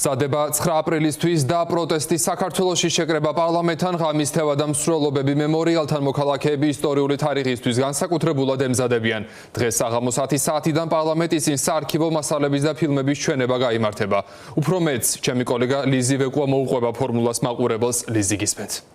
მზადება 9 აპრილისთვის და პროტესტის საქართველოში შეკრება პარლამენტთან ღამის თევა და მსვლელობები მემორიალთან მოქალაქეები ისტორიული თარიღისთვის განსაკუთრებულად ემზადებიან. დღეს საღამოს 10 საათიდან პარლამენტის წინ საარქივო მასალების და ფილმების ჩვენება გაიმართება. უფრო მეც ჩემი კოლეგა ლიზი ვეკუა მოუყვება ფორმულას მაყურებელს. ლიზი გისმენთ.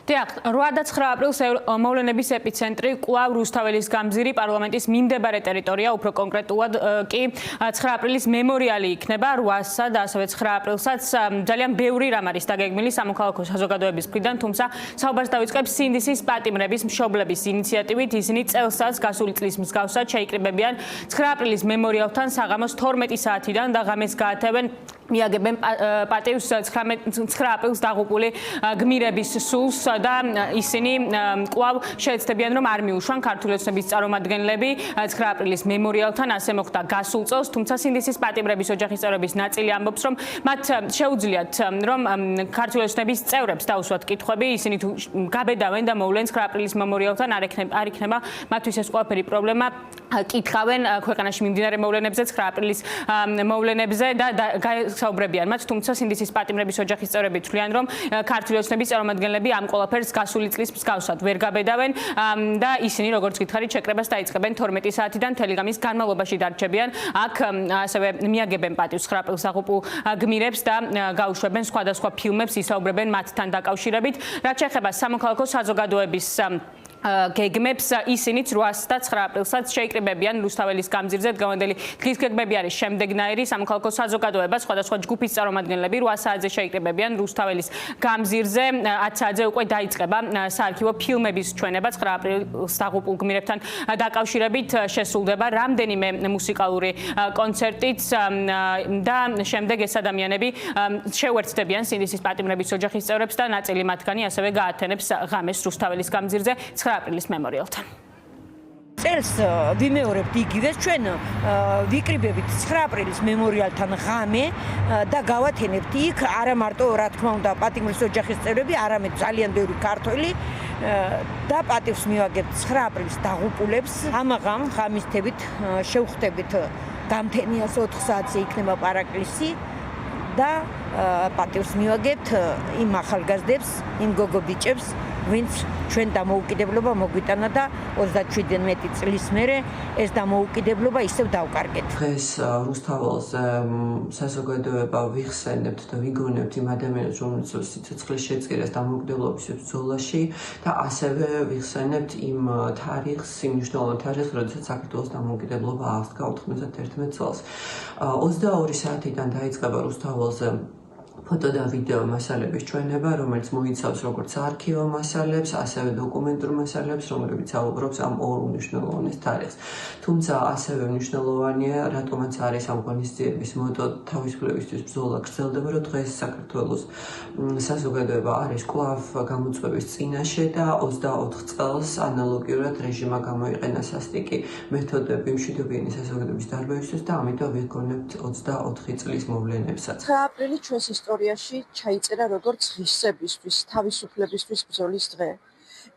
8 და 9 აპრილს მოვლენების ეპიცენტრი კვლავ რუსთაველის გამზირი პარლამენტის მიმდებარე ტერიტორია, უფრო კონკრეტულად კი 9 აპრილის მემორიალი იქნება. 8-სა და ასევე 9 აპრილსაც ძალიან ბევრი რამ არის დაგეგმილი სამოქალაქო საზოგადოების მხრიდან, თუმცა საუბარს დავიწყებ სინდისის პატიმრების მშობლების ინიციატივით. ისინი წელსაც გასული წლის მსგავსად შეიკრიბებიან 9 აპრილის მემორიალთან საღამოს 12 საათიდან და ღამეს გაათევენ მიაგებენ პატივს 9 აპრილს დაღუპული გმირების სულს და ისინი კვლავ შეეცდებიან რომ არ მიუშვან ქართული ოცნების წარმომადგენლები 9 აპრილის მემორიალთან. ასე მოხდა გასულ წელს, თუმცა სინდისის პატიმრების ოჯახის წევრების ნაწილი ამბობს რომ მათ შეუძლიათ რომ ქართული ოცნების წევრებს დაუსვათ კითხვები, ისინი თუ გაბედავენ და მოვლენ 9 აპრილის მემორიალთან არ იქნება მათთვის ეს ყველაფერი პრობლემა. კითხავენ ქვეყანაში მიმდინარე მოვლენებზე, 9 აპრილის მოვლენებზე და საუბრებიან მათ, თუმცა სინდისის პატიმრების ოჯახის წევრები თვლიან რომ ქართული ოცნების წარმომადგენლები ამ ყველაფერს გასული წლის მსგავსად ვერ გაბედავენ და ისინი როგორც გითხარით შეკრებას დაიწყებენ 12 საათიდან მთელი ღამის განმავლობაში დარჩებიან. აქ ასევე მიაგებენ პატივს 9 აპრილს დაღუპულ გმირებს და გაუშვებენ სხვადასხვა ფილმებს, ისაუბრებენ მათთან დაკავშირებით. რაც შეეხება სამოქალაქო საზოგადოების გეგმებს, ისინიც 8 და 9 აპრილსაც შეიკრიბებიან რუსთაველის გამზირზე. დღევანდელი დღის გეგმები არის შემდეგნაირი: სამოქალაქო საზოგადოება, სხვადასხვა ჯგუფის წარმომადგენლები 8 საათზე შეიკრიბებიან რუსთაველის გამზირზე. 10 საათზე უკვე დაიწყება საარქივო ფილმების ჩვენება 9 აპრილს დაღუპულ გმირებთან დაკავშირებით. შესრულდება რამდენიმე მუსიკალური კონცერტიც და შემდეგ ეს ადამიანები შეუერთდებიან სინდისის პატიმრების ოჯახის წევრებს და ნაწილი მათგანი ასევე გაათენებს ღამეს რუსთაველის გამზირზე 9 აპრილის მემორიალთან. წელს ვიმეორებთ იგივეს, ჩვენ ვიკრიბებით 9 აპრილის მემორიალთან ღამე და გავათენებთ იქ არა მარტო რა თქმა უნდა პატიმრის ოჯახის წევრები, არამედ ძალიან ბევრი ქართველი და პატივს მივაგებთ 9 აპრილის დაღუპულებს. ამაღამ ღამის თებით შევხვდებით გამთენიას 4 საათზე იქნება პარაკლისი და პატივს მივაგებთ იმ ახალგაზრდებს, იმ გოგო ბიჭებს, ვინც ჩვენ დამოუკიდებლობა მოგვიტანა და 27-დან მეტი წლის მერე ეს დამოუკიდებლობა ისევ დავკარგეთ. დღეს რუსთაველზე საზოგადოება ვიხსენებთ და ვიგონებთ იმ ადამიანებს, რომლებიც სიცოცხლის შეწირეს დამოუკიდებლობის ბრძოლაში და ასევე ვიხსენებთ იმ თარიღს, იმ მნიშვნელოვან თარიღს, როდესაც საქართველოს დამოუკიდებლობა აღსდგა 91 წელს. 22 საათიდან დაიწყება რუსთაველზე ფოტო და ვიდეო მასალების ჩვენება, რომელიც მოიცავს როგორც არქივო მასალებს, ასევე დოკუმენტურ მასალებს, რომლებიც აუბრობს ამ ორ მნიშვნელოვანეს თარიღს. თუმცა ასევე მნიშვნელოვანია, რატომაც არის ამ ღონისძიების მოტო თავისუფლებისთვის ბრძოლა გრძელდება, რომ დღეს საქართველოს საზოგადოება არის კვლავ გამოწვევის წინაშე და 24 წელს ანალოგიურად რეჟიმმა გამოიყენა სასტიკი მეთოდები მშვიდობიანი საზოგადოების დარბევისთვის და ამიტომ ვიგონებთ 24 წლის მოვლენებსაც. 9 აპრილი ჩვენს ისტორიაში ჩაიწერა როგორც ღირსებისთვის, თავისუფლებისთვის ბრძოლის დღე.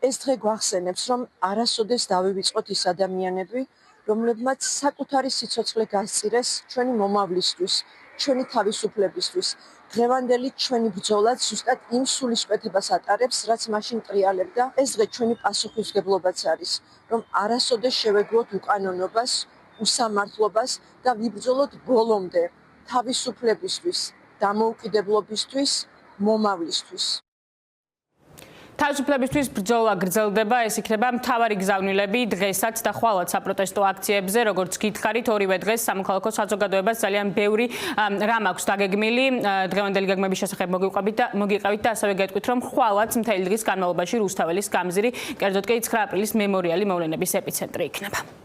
ეს დღე გვახსენებს, რომ არასოდეს დავივიწყოთ ის ადამიანები, რომლებმაც საკუთარი სიცოცხლე გასწირეს ჩვენი მომავლისთვის, ჩვენი თავისუფლებისთვის. დღევანდელი ჩვენი ბრძოლაც ზუსტად იმ სულისკვეთებას ატარებს, რაც მაშინ ტრიალებდა. ეს დღე ჩვენი პასუხისმგებლობაც არის, რომ არასოდეს შევეგუოთ უკანონობას, უსამართლობას და ვიბრძოლოთ ბოლომდე თავისუფლებისთვის, დამოუკიდებლობისთვის, მომავლისთვის. თავისუფლებისთვის ბრძოლა გრძელდება, ეს იქნება მთავარი გზავნილები დღესაც და ხვალად საპროტესტო აქციებზე, როგორც გითხარით, ორივე დღეს სამოქალაქო საზოგადოებას ძალიან ბევრი რამ აქვს დაგეგმილი. დღევანდელი გეგმების შესახებ მოგიყავით და ასევე გეტყვით, რომ ხვალად მთელი დღის განმავლობაში რუსთაველის გამზირი, კერძოდ კი 9 აპრილის მემორიალი მოვლენების ეპიცენტრი იქნება.